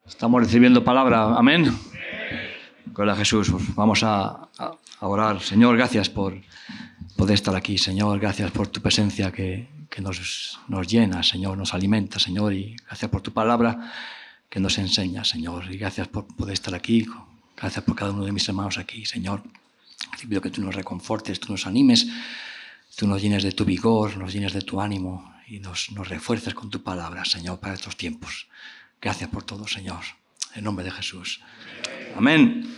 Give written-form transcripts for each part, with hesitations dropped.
Estamos recibiendo palabra. Amén. Gloria a Jesús. Vamos a orar. Señor, gracias por poder estar aquí. Señor, gracias por tu presencia que nos llena, Señor, nos alimenta, Señor. Y gracias por tu palabra que nos enseña, Señor. Y gracias por poder estar aquí. Gracias por cada uno de mis hermanos aquí, Señor. Te pido que tú nos reconfortes, tú nos animes, tú nos llenes de tu vigor, nos llenes de tu ánimo y nos refuerces con tu palabra, Señor, para estos tiempos. Gracias por todo, Señor. En nombre de Jesús. Amén.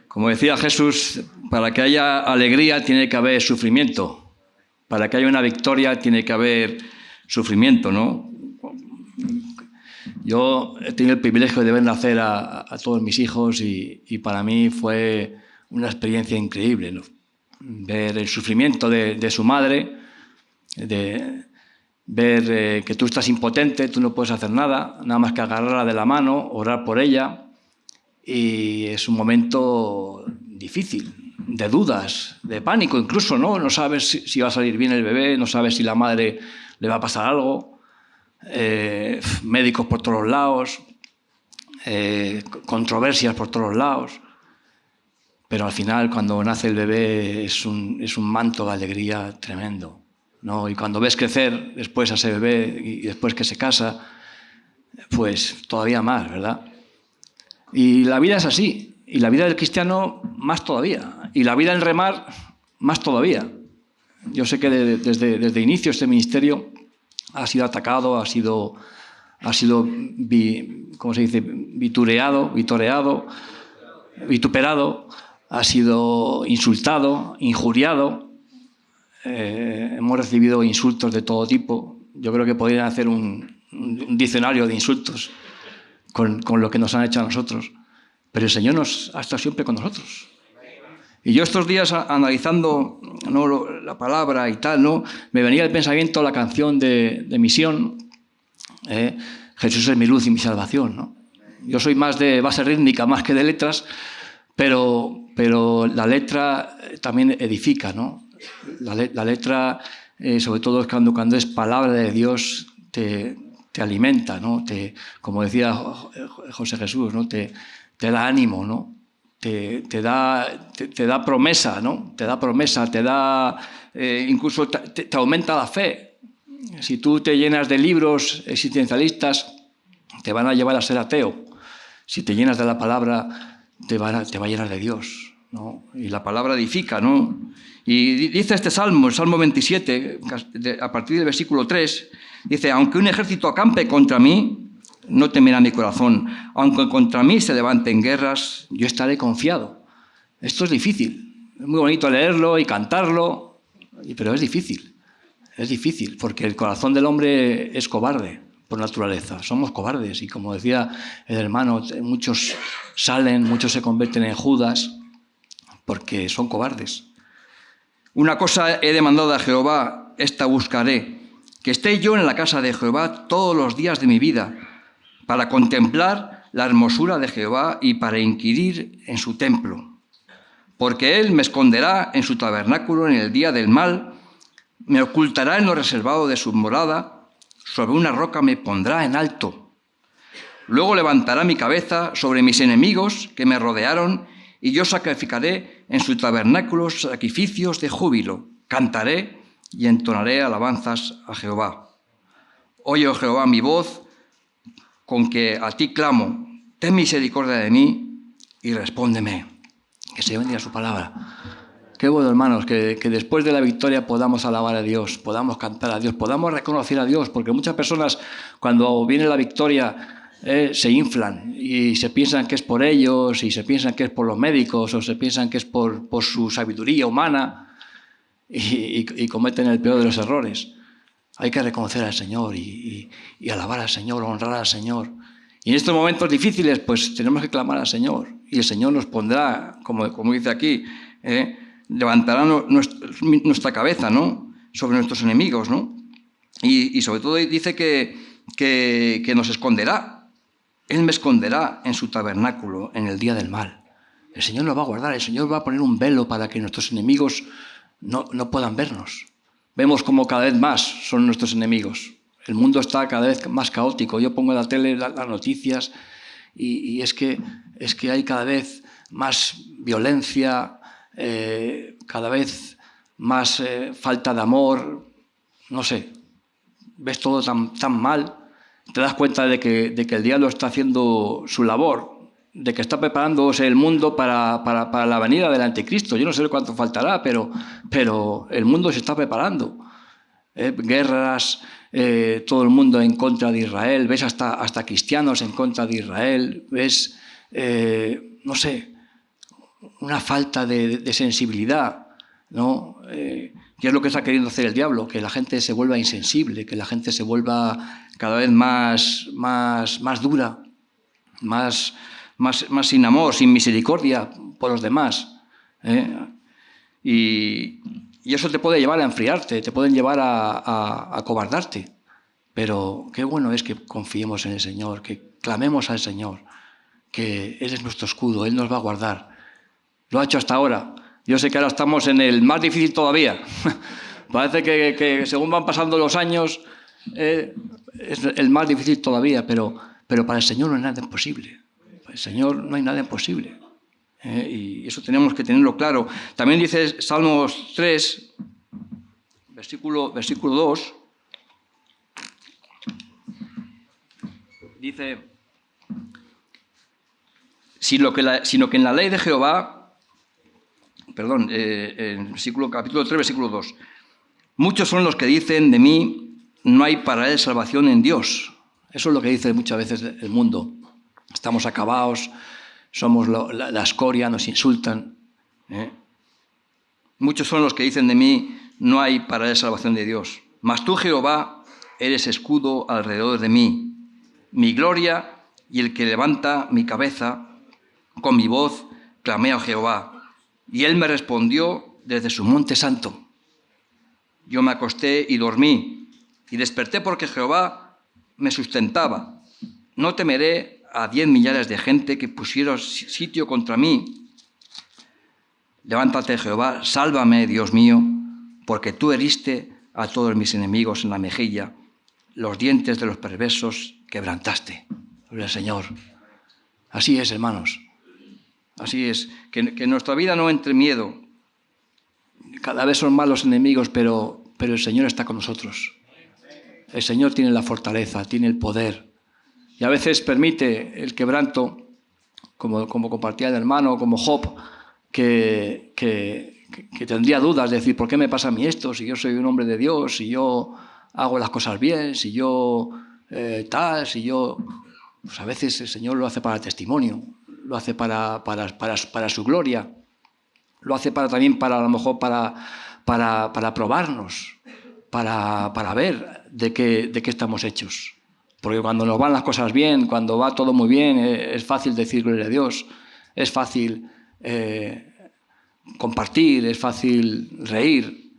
Como decía Jesús, para que haya alegría tiene que haber sufrimiento. Para que haya una victoria tiene que haber sufrimiento, ¿no? Yo he tenido el privilegio de ver nacer a todos mis hijos y para mí fue una experiencia increíble, ¿no? Ver el sufrimiento de su madre, ver que tú estás impotente, tú no puedes hacer nada más que agarrarla de la mano, orar por ella. Y es un momento difícil, de dudas, de pánico incluso, ¿no? No sabes si va a salir bien el bebé, no sabes si la madre le va a pasar algo. Médicos por todos lados, controversias por todos lados. Pero al final, cuando nace el bebé, es un manto de alegría tremendo, ¿no? Y cuando ves crecer después a ese bebé y después que se casa, pues todavía más, ¿verdad? Y la vida es así, y la vida del cristiano más todavía, y la vida en remar más todavía. Yo sé que desde inicio este ministerio ha sido atacado, ha sido ¿cómo se dice? Vitoreado, vituperado, ha sido insultado, injuriado. Hemos recibido insultos de todo tipo. Yo creo que podrían hacer un diccionario de insultos con lo que nos han hecho a nosotros. Pero el Señor ha estado siempre con nosotros. Y yo estos días, analizando, ¿no?, la palabra y tal, ¿no?, me venía al pensamiento la canción de Misión, Jesús es mi luz y mi salvación, ¿no? Yo soy más de base rítmica más que de letras, pero la letra también edifica, ¿no? La letra, sobre todo cuando es palabra de Dios, te alimenta, ¿no? Como decía José Jesús, ¿no?, te da ánimo, ¿no? Te da promesa, ¿no? Te da promesa, incluso te aumenta la fe. Si tú te llenas de libros existencialistas, te van a llevar a ser ateo. Si te llenas de la palabra, te va a llenar de Dios, ¿no? Y la palabra edifica, ¿no? Y dice este salmo, el Salmo 27, a partir del versículo 3, dice: aunque un ejército acampe contra mí, no temerá mi corazón. Aunque contra mí se levanten guerras, yo estaré confiado. Esto es difícil. Es muy bonito leerlo y cantarlo, pero es difícil. Es difícil, porque el corazón del hombre es cobarde por naturaleza. Somos cobardes y, como decía el hermano, muchos se convierten en Judas porque son cobardes. Una cosa he demandado a Jehová, esta buscaré, que esté yo en la casa de Jehová todos los días de mi vida, para contemplar la hermosura de Jehová y para inquirir en su templo. Porque él me esconderá en su tabernáculo en el día del mal, me ocultará en lo reservado de su morada, sobre una roca me pondrá en alto. Luego levantará mi cabeza sobre mis enemigos que me rodearon, y yo sacrificaré en su tabernáculo sacrificios de júbilo. Cantaré y entonaré alabanzas a Jehová. Oye, oh Jehová, mi voz, con que a ti clamo, ten misericordia de mí y respóndeme. Que se bendiga su palabra. Qué bueno, hermanos, que después de la victoria podamos alabar a Dios, podamos cantar a Dios, podamos reconocer a Dios, porque muchas personas, cuando viene la victoria, se inflan y se piensan que es por ellos, y se piensan que es por los médicos, o se piensan que es por su sabiduría humana, y cometen el peor de los errores. Hay que reconocer al Señor y alabar al Señor, honrar al Señor. Y en estos momentos difíciles, pues tenemos que clamar al Señor. Y el Señor nos pondrá, como dice aquí, levantará nuestra cabeza, ¿no?, sobre nuestros enemigos, ¿no? Y sobre todo dice que nos esconderá. Él me esconderá en su tabernáculo en el día del mal. El Señor nos va a guardar, el Señor va a poner un velo para que nuestros enemigos no puedan vernos. Vemos como cada vez más son nuestros enemigos. El mundo está cada vez más caótico. Yo pongo en la tele las noticias y es que hay cada vez más violencia, cada vez más falta de amor, no sé, ves todo tan mal, te das cuenta de que el diablo está haciendo su labor, de que está preparándose el mundo para la venida del anticristo. Yo no sé cuánto faltará, pero el mundo se está preparando. Guerras, todo el mundo en contra de Israel, ves hasta cristianos en contra de Israel, ves, no sé, una falta de sensibilidad, ¿no? ¿Qué es lo que está queriendo hacer el diablo? Que la gente se vuelva insensible, que la gente se vuelva cada vez más dura, más sin amor, sin misericordia por los demás. Y eso te puede llevar a enfriarte, te pueden llevar a acobardarte. Pero qué bueno es que confiemos en el Señor, que clamemos al Señor, que Él es nuestro escudo, Él nos va a guardar. Lo ha hecho hasta ahora. Yo sé que ahora estamos en el más difícil todavía. Parece que según van pasando los años, es el más difícil todavía, pero para el Señor no hay nada imposible. Para el Señor no hay nada imposible. Y eso tenemos que tenerlo claro. También dice Salmos 3, versículo 2, dice, sino que en la ley de Jehová, en capítulo 3, versículo 2, muchos son los que dicen de mí, no hay para él salvación en Dios. Eso es lo que dice muchas veces el mundo. Estamos acabados, somos la escoria, nos insultan. Muchos son los que dicen de mí, no hay para él salvación de Dios. Mas tú, Jehová, eres escudo alrededor de mí, mi gloria y el que levanta mi cabeza. Con mi voz clamé a Jehová, y él me respondió desde su monte santo. Yo me acosté y dormí, y desperté porque Jehová me sustentaba. No temeré a 10 millares de gente que pusieron sitio contra mí. Levántate, Jehová, sálvame, Dios mío, porque tú heriste a todos mis enemigos en la mejilla, los dientes de los perversos quebrantaste. Gloria al Señor. Así es, hermanos. Así es. Que en nuestra vida no entre miedo. Cada vez son más los enemigos, pero el Señor está con nosotros. El Señor tiene la fortaleza, tiene el poder. Y a veces permite el quebranto, como compartía el hermano, como Job, que tendría dudas de decir, ¿por qué me pasa a mí esto? Si yo soy un hombre de Dios, si yo hago las cosas bien, si yo Pues a veces el Señor lo hace para testimonio, lo hace para su gloria, lo hace también a lo mejor para probarnos, para ver de qué estamos hechos. Porque cuando nos van las cosas bien, cuando va todo muy bien, es fácil decir gloria a Dios, es fácil compartir, es fácil reír.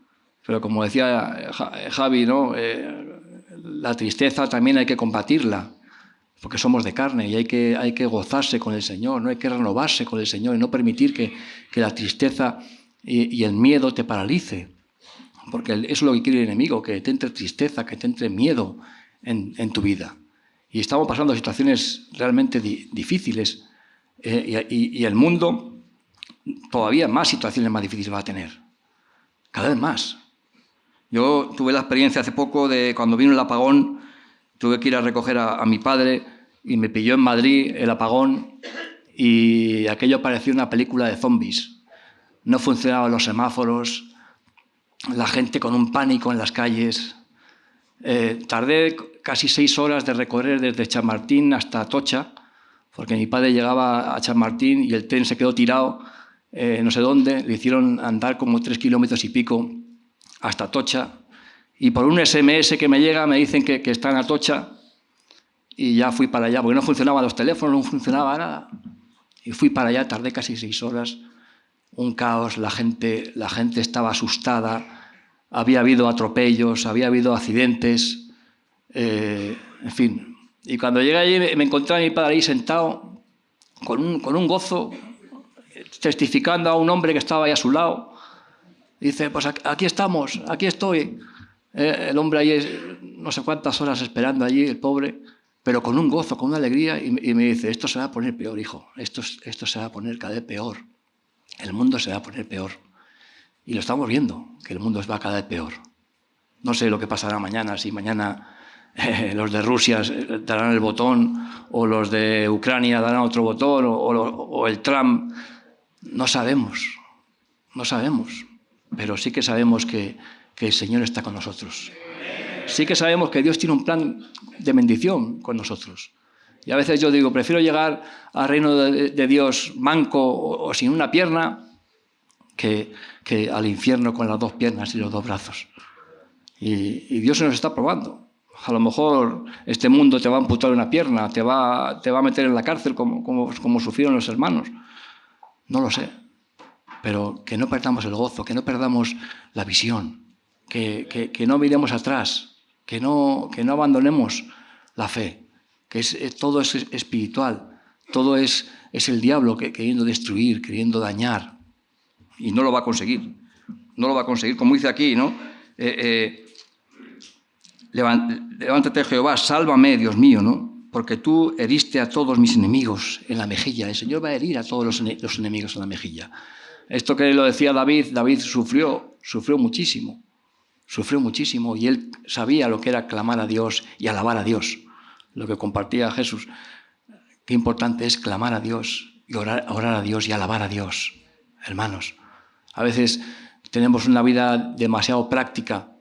Pero como decía Javi, ¿no? La tristeza también hay que combatirla, porque somos de carne y hay que gozarse con el Señor, ¿no? Hay que renovarse con el Señor y no permitir que la tristeza y el miedo te paralice. Porque eso es lo que quiere el enemigo, que te entre tristeza, que te entre miedo en tu vida. Y estamos pasando situaciones realmente difíciles y el mundo todavía más situaciones más difíciles va a tener. Cada vez más. Yo tuve la experiencia hace poco de cuando vino el apagón, tuve que ir a recoger a mi padre y me pilló en Madrid el apagón y aquello parecía una película de zombies. No funcionaban los semáforos, la gente con un pánico en las calles. Tardé casi 6 horas de recorrer desde Chamartín hasta Atocha, porque mi padre llegaba a Chamartín y el tren se quedó tirado no sé dónde, le hicieron andar como 3 kilómetros y pico hasta Atocha, y por un SMS que me llega me dicen que está en Atocha, y ya fui para allá, porque no funcionaban los teléfonos, no funcionaba nada, y fui para allá, tardé casi 6 horas, un caos, la gente estaba asustada, había habido atropellos, había habido accidentes, en fin. Y cuando llegué allí me encontré a mi padre ahí sentado, con un gozo, testificando a un hombre que estaba ahí a su lado. Dice, pues aquí estamos, aquí estoy. El hombre ahí no sé cuántas horas esperando allí, el pobre, pero con un gozo, con una alegría, y me dice, esto se va a poner peor, hijo, esto se va a poner cada vez peor, el mundo se va a poner peor. Y lo estamos viendo, que el mundo va cada vez peor. No sé lo que pasará mañana, si mañana los de Rusia darán el botón, o los de Ucrania darán otro botón, o el Trump. No sabemos, pero sí que sabemos que el Señor está con nosotros. Sí que sabemos que Dios tiene un plan de bendición con nosotros. Y a veces yo digo, prefiero llegar al reino de Dios manco o sin una pierna que al infierno con las dos piernas y los dos brazos. Y Dios se nos está probando. A lo mejor este mundo te va a amputar una pierna, te va a meter en la cárcel como sufrieron los hermanos. No lo sé. Pero que no perdamos el gozo, que no perdamos la visión, que no miremos atrás, que no abandonemos la fe, que todo es espiritual, todo es el diablo queriendo destruir, queriendo dañar, y no lo va a conseguir. No lo va a conseguir, como dice aquí, ¿no? Levántate, Jehová, sálvame, Dios mío, ¿no? Porque tú heriste a todos mis enemigos en la mejilla. El Señor va a herir a todos los enemigos en la mejilla. Esto que lo decía David sufrió muchísimo. Sufrió muchísimo y él sabía lo que era clamar a Dios y alabar a Dios. Lo que compartía Jesús. Qué importante es clamar a Dios y orar a Dios y alabar a Dios. Hermanos, a veces tenemos una vida demasiado práctica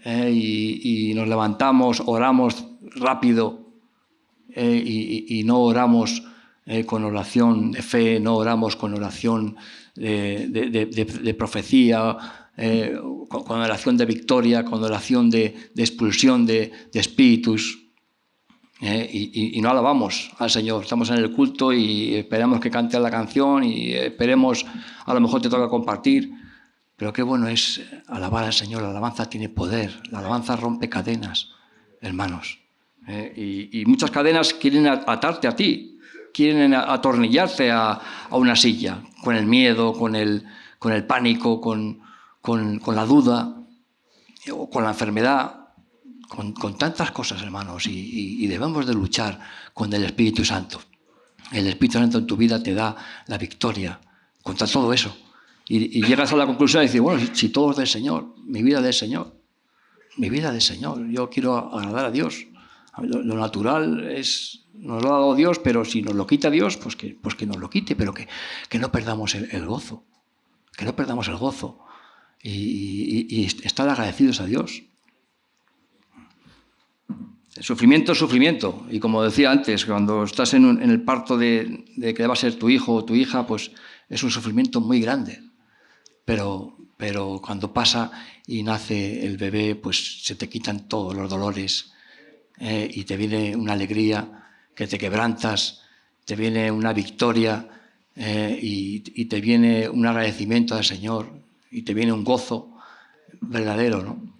y nos levantamos, oramos rápido y no oramos con oración de fe, no oramos con oración de profecía, con oración de victoria, con oración de expulsión de espíritus. Y no alabamos al Señor. Estamos en el culto y esperamos que cante la canción y esperemos, a lo mejor te toca compartir, pero qué bueno es alabar al Señor. La alabanza tiene poder, la alabanza rompe cadenas, hermanos. Y muchas cadenas quieren atarte a ti, quieren atornillarte a una silla, con el miedo, con el pánico, con la duda, o con la enfermedad. Con tantas cosas, hermanos, y debemos de luchar con el Espíritu Santo. El Espíritu Santo en tu vida te da la victoria contra todo eso. Y llegas a la conclusión de decir, bueno, si todo es del Señor, mi vida es del Señor. Mi vida es del Señor. Yo quiero agradar a Dios. Lo natural nos lo ha dado Dios, pero si nos lo quita Dios, pues que nos lo quite, pero que no perdamos el gozo. Que no perdamos el gozo. Y estar agradecidos a Dios. El sufrimiento es sufrimiento, y como decía antes, cuando estás en el parto de que va a ser tu hijo o tu hija, pues es un sufrimiento muy grande. Pero cuando pasa y nace el bebé, pues se te quitan todos los dolores y te viene una alegría, que te quebrantas, te viene una victoria y te viene un agradecimiento al Señor y te viene un gozo verdadero, ¿no?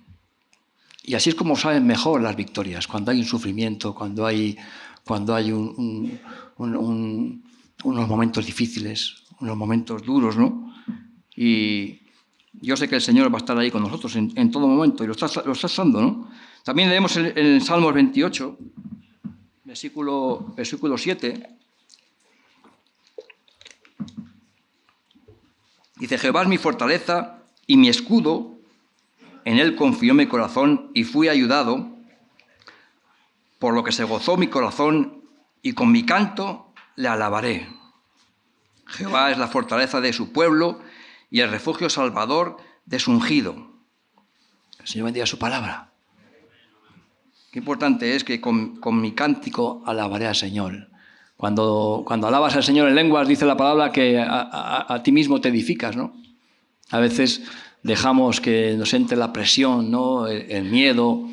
Y así es como saben mejor las victorias, cuando hay un sufrimiento, cuando hay unos momentos difíciles, unos momentos duros, ¿no? Y yo sé que el Señor va a estar ahí con nosotros en todo momento, y lo está estando, ¿no? También leemos en el Salmos 28, versículo 7. Dice, Jehová es mi fortaleza y mi escudo, en él confió mi corazón y fui ayudado, por lo que se gozó mi corazón y con mi canto le alabaré. Jehová es la fortaleza de su pueblo y el refugio salvador de su ungido. El Señor bendiga su palabra. Qué importante es que con mi cántico alabaré al Señor. Cuando alabas al Señor en lenguas, dice la palabra que a ti mismo te edificas, ¿no? A veces dejamos que nos entre la presión, ¿no? El miedo,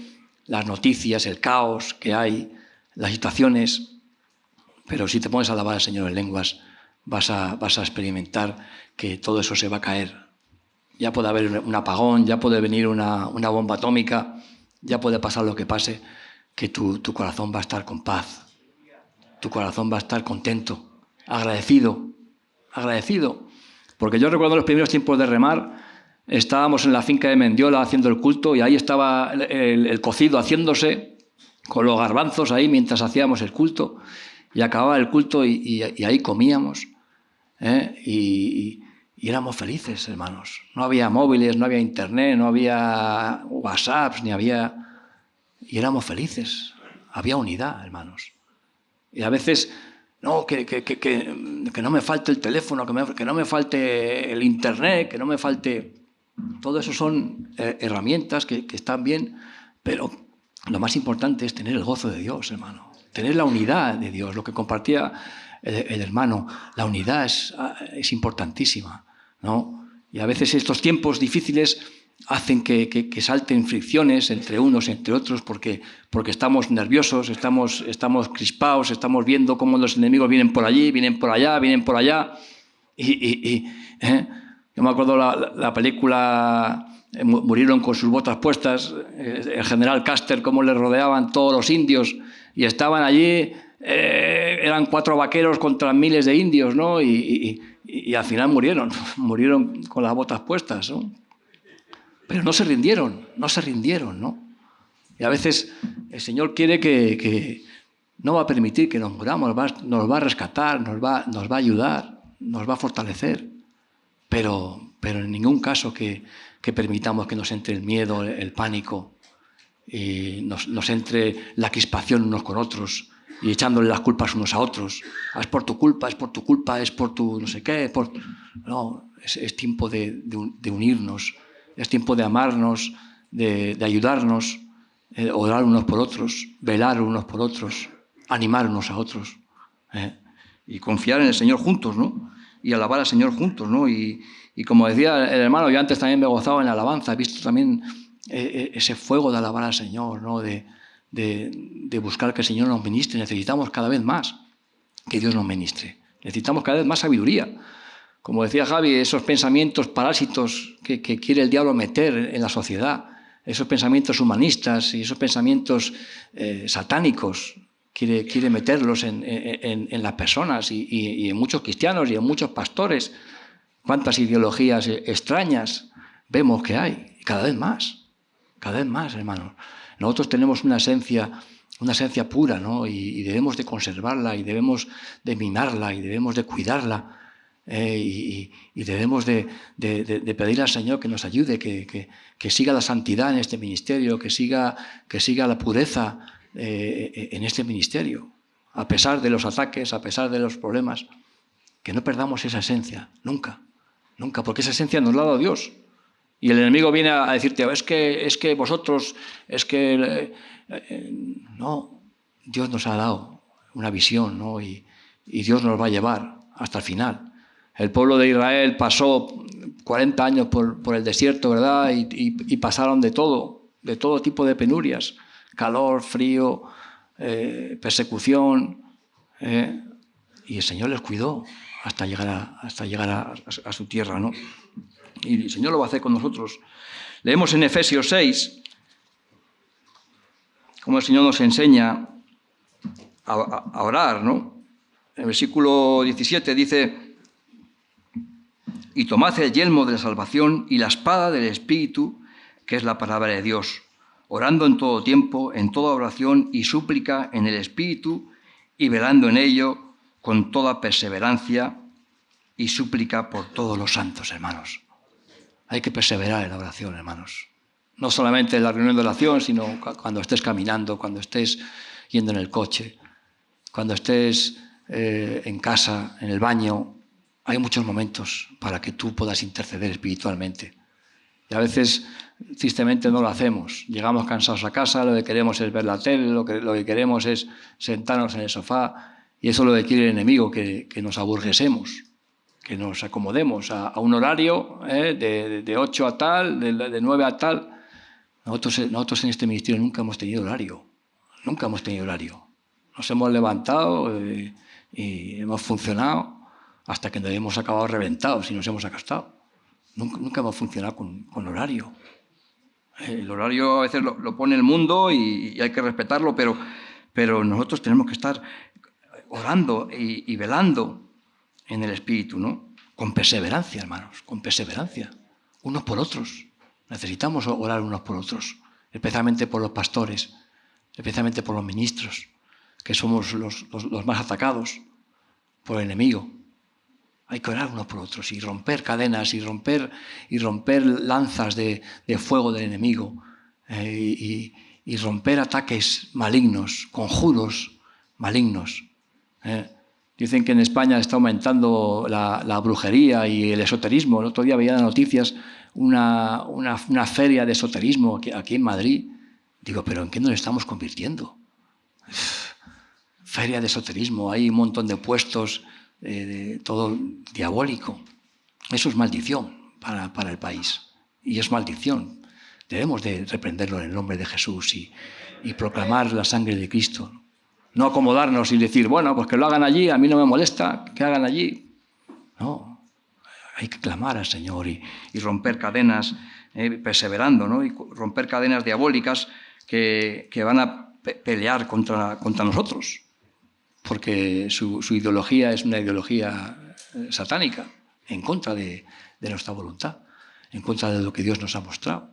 las noticias, el caos que hay, las situaciones. Pero si te pones a alabar al Señor en lenguas, vas a experimentar que todo eso se va a caer. Ya puede haber un apagón, ya puede venir una bomba atómica, ya puede pasar lo que pase, que tu corazón va a estar con paz. Tu corazón va a estar contento, agradecido. Porque yo recuerdo los primeros tiempos de remar, estábamos en la finca de Mendiola haciendo el culto y ahí estaba el cocido haciéndose con los garbanzos ahí mientras hacíamos el culto, y acababa el culto y ahí comíamos, y éramos felices, hermanos. No había móviles, no había internet, no había WhatsApps, ni había... Y éramos felices. Había unidad, hermanos. Y a veces, no, que no me falte el teléfono, que no me falte el internet, que no me falte... Todo eso son herramientas que están bien, pero lo más importante es tener el gozo de Dios, hermano. Tener la unidad de Dios, lo que compartía el hermano. La unidad es importantísima, ¿no? Y a veces estos tiempos difíciles hacen que salten fricciones entre unos, entre otros, porque estamos nerviosos, estamos crispados, estamos viendo cómo los enemigos vienen por allí, vienen por allá, vienen por allá. Yo me acuerdo la película Murieron con sus botas puestas, el general Custer, cómo le rodeaban todos los indios y estaban allí, eran 4 vaqueros contra miles de indios, ¿no? Y al final murieron con las botas puestas, ¿no? Pero no se rindieron, ¿no? Y a veces el Señor quiere que no va a permitir que nos muramos, nos va a rescatar, nos va a ayudar, nos va a fortalecer, pero en ningún caso que permitamos que nos entre el miedo, el pánico, y nos entre la crispación unos con otros y echándole las culpas unos a otros. Es por tu culpa, es por tu no sé qué. No, es tiempo de unirnos, es tiempo de amarnos, de ayudarnos, orar unos por otros, velar unos por otros, animar unos a otros, y confiar en el Señor juntos, ¿no? Y alabar al Señor juntos, ¿no? Y como decía el hermano, yo antes también me gozaba en la alabanza, he visto también ese fuego de alabar al Señor, ¿no? De buscar que el Señor nos ministre. Necesitamos cada vez más que Dios nos ministre. Necesitamos cada vez más sabiduría. Como decía Javi, esos pensamientos parásitos que quiere el diablo meter en la sociedad, esos pensamientos humanistas y esos pensamientos satánicos, quiere meterlos en las personas y en muchos cristianos y en muchos pastores. Cuántas ideologías extrañas vemos que hay, cada vez más, hermanos. Nosotros tenemos una esencia pura, ¿no? Y debemos de conservarla, y debemos de mimarla, y debemos de cuidarla, y debemos de pedir al Señor que nos ayude, que siga la santidad en este ministerio, que siga la pureza en este ministerio, a pesar de los ataques, a pesar de los problemas, que no perdamos esa esencia, nunca, porque esa esencia nos la ha dado Dios. Y el enemigo viene a decirte, es que vosotros, no, Dios nos ha dado una visión, ¿no? Y Dios nos va a llevar hasta el final. El pueblo de Israel pasó 40 años por el desierto, ¿verdad? Y pasaron de todo tipo de penurias, calor, frío, persecución, y el Señor les cuidó hasta llegar a su tierra, ¿no? Y el Señor lo va a hacer con nosotros. Leemos en Efesios 6 cómo el Señor nos enseña a orar, ¿no? En el versículo 17 dice: y tomad el yelmo de la salvación y la espada del Espíritu, que es la palabra de Dios, orando en todo tiempo, en toda oración y súplica en el Espíritu, y velando en ello con toda perseverancia y súplica por todos los santos, hermanos. Hay que perseverar en la oración, hermanos. No solamente en la reunión de oración, sino cuando estés caminando, cuando estés yendo en el coche, cuando estés en casa, en el baño. Hay muchos momentos para que tú puedas interceder espiritualmente. Y a veces, tristemente, no lo hacemos. Llegamos cansados a casa, lo que queremos es ver la tele, lo que queremos es sentarnos en el sofá, y eso es lo que quiere el enemigo, que nos aburguesemos, que nos acomodemos a un horario de 8 a tal, de 9 a tal. Nosotros en este ministerio nunca hemos tenido horario. Nos hemos levantado y hemos funcionado hasta que nos hemos acabado reventados y nos hemos acostado. Nunca hemos funcionado con horario. El horario a veces lo pone el mundo y hay que respetarlo, pero nosotros tenemos que estar orando y velando en el Espíritu, ¿no? Con perseverancia, hermanos, con perseverancia, unos por otros. Necesitamos orar unos por otros, especialmente por los pastores. especialmente por los ministros, que somos los más atacados por el enemigo. Hay que orar unos por otros y romper cadenas y romper lanzas de fuego del enemigo y romper ataques malignos, conjuros malignos. Dicen que en España está aumentando la brujería y el esoterismo. El otro día veía en las noticias una feria de esoterismo aquí en Madrid. Digo, ¿pero en qué nos estamos convirtiendo? Feria de esoterismo, hay un montón de puestos, todo diabólico. Eso es maldición para el país. Y es maldición. Debemos de reprenderlo en el nombre de Jesús y proclamar la sangre de Cristo. No acomodarnos y decir, bueno, pues que lo hagan allí, a mí no me molesta, que hagan allí. No, hay que clamar al Señor y romper cadenas, perseverando, ¿no? Y romper cadenas diabólicas que van a pelear contra nosotros, porque su ideología es una ideología satánica, en contra de nuestra voluntad, en contra de lo que Dios nos ha mostrado.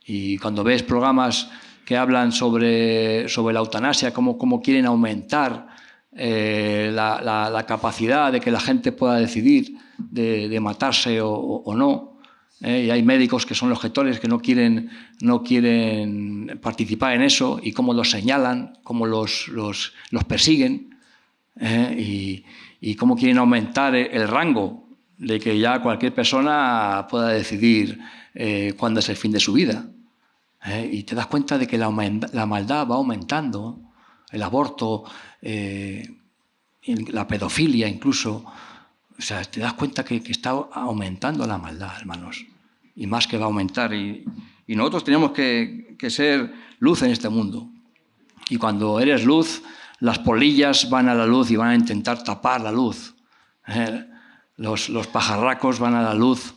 Y cuando ves programas que hablan sobre la eutanasia, cómo quieren aumentar la capacidad de que la gente pueda decidir de matarse o no, y hay médicos que son los gestores que no quieren participar en eso, y cómo los señalan, cómo los persiguen, y cómo quieren aumentar el rango de que ya cualquier persona pueda decidir cuándo es el fin de su vida. Y te das cuenta de que la maldad va aumentando, el aborto, la pedofilia incluso. O sea, te das cuenta que está aumentando la maldad, hermanos, y más que va a aumentar. Y nosotros tenemos que ser luz en este mundo. Y cuando eres luz, las polillas van a la luz y van a intentar tapar la luz. Los pajarracos van a la luz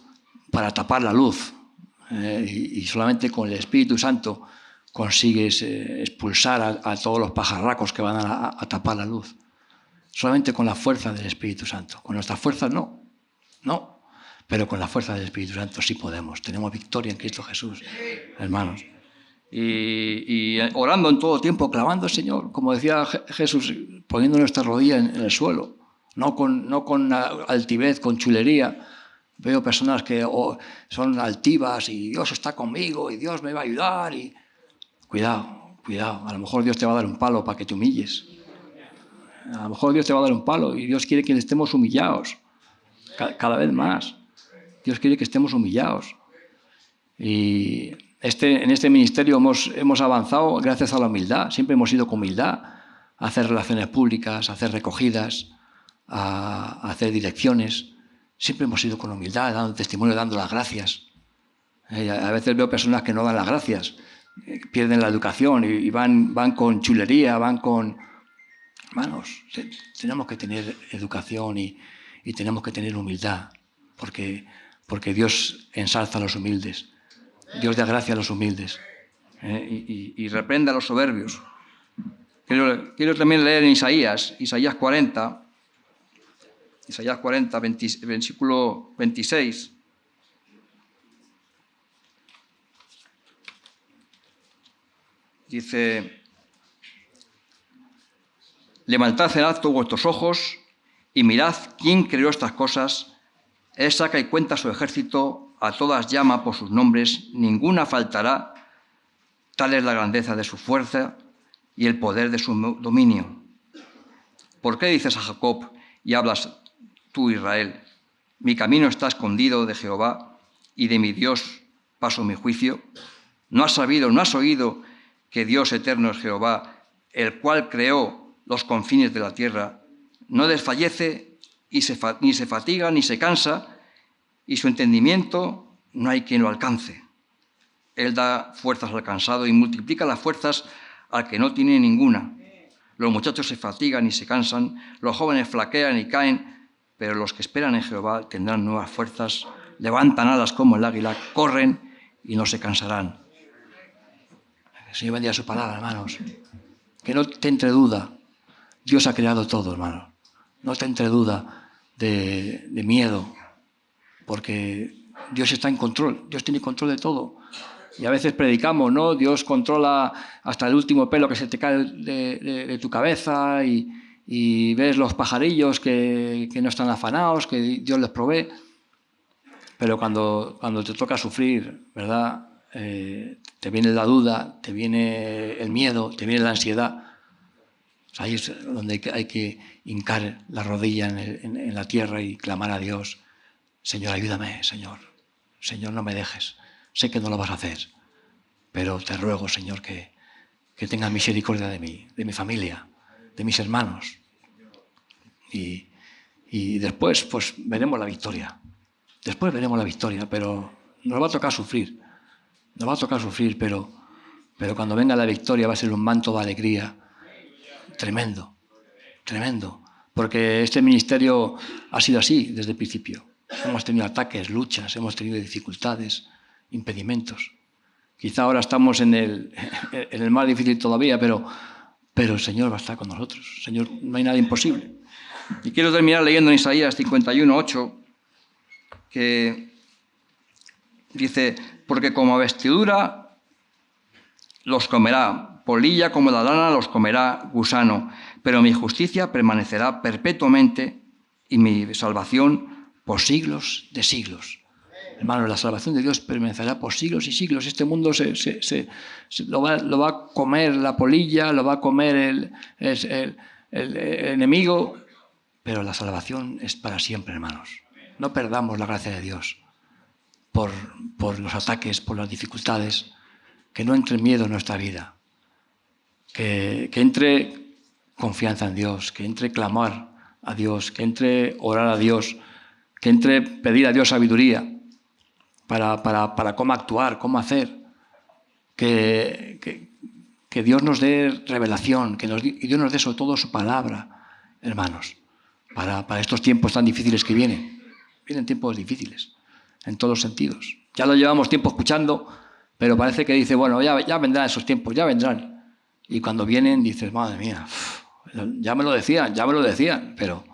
para tapar la luz. Y solamente con el Espíritu Santo consigues expulsar a todos los pajarracos que van a tapar la luz. Solamente con la fuerza del Espíritu Santo. Con nuestras fuerzas no, pero con la fuerza del Espíritu Santo sí podemos. Tenemos victoria en Cristo Jesús, hermanos. Y orando en todo tiempo, clamando al Señor, como decía Jesús, poniendo nuestra rodilla en el suelo, no con altivez, con chulería. Veo personas que son altivas y Dios está conmigo y Dios me va a ayudar. Y cuidado, a lo mejor Dios te va a dar un palo para que te humilles. A lo mejor Dios te va a dar un palo y Dios quiere que estemos humillados cada vez más. Dios quiere que estemos humillados. Y en este ministerio hemos avanzado gracias a la humildad. Siempre hemos ido con humildad a hacer relaciones públicas, a hacer recogidas, a hacer direcciones. Siempre hemos ido con humildad, dando testimonio, dando las gracias. A veces veo personas que no dan las gracias, pierden la educación y van con chulería, van con... Hermanos, tenemos que tener educación y tenemos que tener humildad, porque Dios ensalza a los humildes. Dios da gracia a los humildes y reprende a los soberbios. Quiero también leer en Isaías 40, versículo 26. Dice: levantad en alto vuestros ojos y mirad quién creó estas cosas. Él saca y cuenta su ejército, a todas llama por sus nombres, ninguna faltará. Tal es la grandeza de su fuerza y el poder de su dominio. ¿Por qué dices a Jacob y hablas tú, Israel? Mi camino está escondido de Jehová y de mi Dios paso mi juicio. ¿No has sabido, no has oído que Dios eterno es Jehová, el cual creó los confines de la tierra? No desfallece ni se fatiga ni se cansa, y su entendimiento no hay quien lo alcance. Él da fuerzas al cansado y multiplica las fuerzas al que no tiene ninguna. Los muchachos se fatigan y se cansan, los jóvenes flaquean y caen, pero los que esperan en Jehová tendrán nuevas fuerzas, levantan alas como el águila, corren y no se cansarán. El Señor bendiga su palabra, hermanos. Que no te entre duda. Dios ha creado todo, hermanos. No te entre duda de miedo, porque Dios está en control. Dios tiene control de todo. Y a veces predicamos, ¿no? Dios controla hasta el último pelo que se te cae de tu cabeza y ves los pajarillos que no están afanados, que Dios les provee. Pero cuando te toca sufrir, ¿verdad? Te viene la duda, te viene el miedo, te viene la ansiedad. Ahí es donde hay que hincar la rodilla en la tierra y clamar a Dios. Señor, ayúdame, Señor. Señor, no me dejes. Sé que no lo vas a hacer, pero te ruego, Señor, que tengas misericordia de mí, de mi familia, de mis hermanos. Y después, pues, veremos la victoria. Después veremos la victoria, pero nos va a tocar sufrir. Nos va a tocar sufrir, pero cuando venga la victoria va a ser un manto de alegría tremendo, tremendo. Porque este ministerio ha sido así desde el principio. Hemos tenido ataques, luchas, hemos tenido dificultades, impedimentos. Quizá ahora estamos en el más difícil todavía, pero el Señor va a estar con nosotros. Señor, no hay nada imposible. Y quiero terminar leyendo en Isaías 51:8, que dice: porque como vestidura los comerá, polilla como la lana los comerá gusano, pero mi justicia permanecerá perpetuamente y mi salvación por siglos de siglos. Hermanos, la salvación de Dios permanecerá por siglos y siglos. Este mundo lo va a comer la polilla, lo va a comer el enemigo, pero la salvación es para siempre, hermanos. No perdamos la gracia de Dios por los ataques, por las dificultades. Que no entre miedo en nuestra vida. Que entre confianza en Dios, que entre clamar a Dios, que entre orar a Dios, que entre pedir a Dios sabiduría para cómo actuar, cómo hacer. Que Dios nos dé revelación, que Dios nos dé sobre todo su palabra, hermanos, para estos tiempos tan difíciles que vienen. Vienen tiempos difíciles, en todos los sentidos. Ya lo llevamos tiempo escuchando, pero parece que dice, bueno, ya vendrán esos tiempos, ya vendrán. Y cuando vienen dices, madre mía, ya me lo decían, pero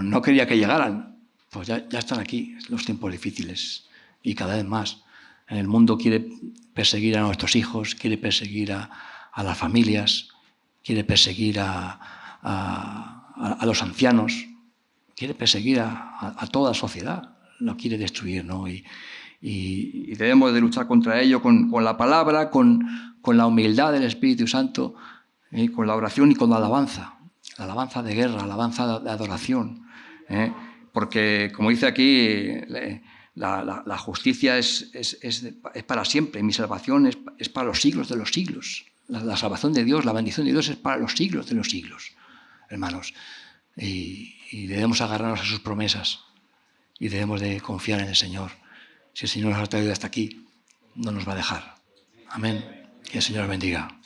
no quería que llegaran. Pues ya están aquí los tiempos difíciles y cada vez más. El mundo quiere perseguir a nuestros hijos, quiere perseguir a las familias, quiere perseguir a los ancianos, quiere perseguir a toda la sociedad, lo quiere destruir, ¿no? Y debemos de luchar contra ello con la palabra, con la humildad del Espíritu Santo, con la oración y con la alabanza de guerra, alabanza de adoración. Porque, como dice aquí, la justicia es para siempre, mi salvación es para los siglos de los siglos. La salvación de Dios, la bendición de Dios es para los siglos de los siglos, hermanos. Y debemos agarrarnos a sus promesas y debemos de confiar en el Señor. Si el Señor nos ha traído hasta aquí, no nos va a dejar. Amén. Que el Señor bendiga.